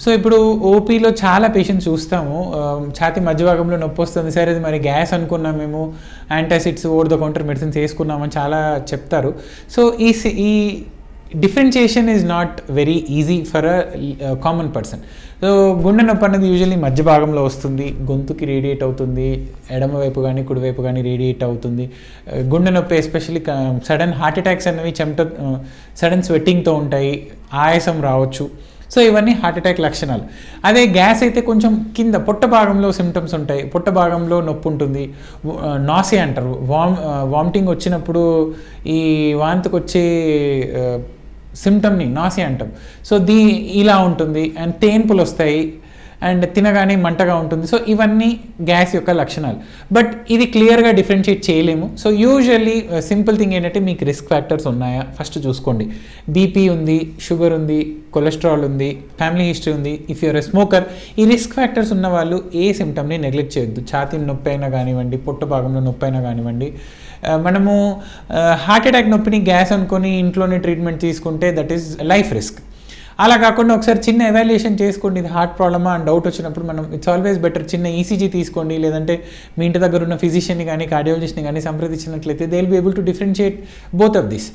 So ఇప్పుడు ఓపీలో చాలా patients చూస్తాము, ఛాతీ మధ్య భాగంలో నొప్పి వస్తుంది, సరే అది మరి గ్యాస్ అనుకున్నాం, మేము antacids over the counter medicines వేసుకున్నామని చాలా చెప్తారు. సో ఈ differentiation is not very easy for a common person. So గుండె నొప్పి అనేది యూజువల్లీ మధ్య భాగంలో వస్తుంది, గొంతుకి రేడియేట్ అవుతుంది, ఎడమవైపు కానీ కుడివైపు కానీ రేడియేట్ అవుతుంది. గుండె నొప్పి ఎస్పెషల్లీ సడన్ హార్ట్ అటాక్స్ అనేవి సడన్ స్వెట్టింగ్తో ఉంటాయి, ఆయాసం రావచ్చు. సో ఇవన్నీ హార్ట్ అటాక్ లక్షణాలు. అదే గ్యాస్ అయితే కొంచెం కింద పొట్ట భాగంలో సిమ్టమ్స్ ఉంటాయి, పొట్ట భాగంలో నొప్పి ఉంటుంది, నాసియా అంటారు, వామిటింగ్ వచ్చినప్పుడు ఈ వాంతికి వచ్చే సిమ్టమ్ని నాసియా అంటాం. సో ఇలా ఉంటుంది, అండ్ తేన్పులు వస్తాయి, అండ్ తినగానే మంటగా ఉంటుంది. సో ఇవన్నీ గ్యాస్ యొక్క లక్షణాలు. బట్ ఇది క్లియర్గా డిఫరెన్షియేట్ చేయలేము. సో యూజువల్లీ సింపుల్ థింగ్ ఏంటంటే మీకు రిస్క్ ఫ్యాక్టర్స్ ఉన్నాయా ఫస్ట్ చూసుకోండి. బీపీ ఉంది, షుగర్ ఉంది, కొలెస్ట్రాల్ ఉంది, ఫ్యామిలీ హిస్టరీ ఉంది, ఇఫ్ యూఆర్ ఎ స్మోకర్. ఈ రిస్క్ ఫ్యాక్టర్స్ ఉన్న వాళ్ళు ఏ సిమ్టమ్ని నెగ్లెక్ట్ చేయొద్దు. ఛాతీ నొప్పి అయినా కానివ్వండి, పొట్ట భాగంలో నొప్పి అయినా కానివ్వండి. మనము హార్ట్ అటాక్ నొప్పిని గ్యాస్ అనుకొని ఇంట్లోనే ట్రీట్మెంట్ తీసుకుంటే దట్ ఈస్ లైఫ్ రిస్క్. అలా కాకుండా ఒకసారి చిన్న ఎవాల్యుయేషన్ చేసుకోండి, ఇది హార్ట్ ప్రాబ్లమా అని డౌట్ వచ్చినప్పుడు మనం ఇట్స్ ఆల్వేస్ బెటర్ చిన్న ఈసీజీ తీసుకోండి, లేదంటే మీ ఇంటి దగ్గర ఉన్న ఫిజిషియన్ని కానీ కార్డియాలజిస్ట్ని కానీ సంప్రదించినట్లయితే they will be able to differentiate both of this.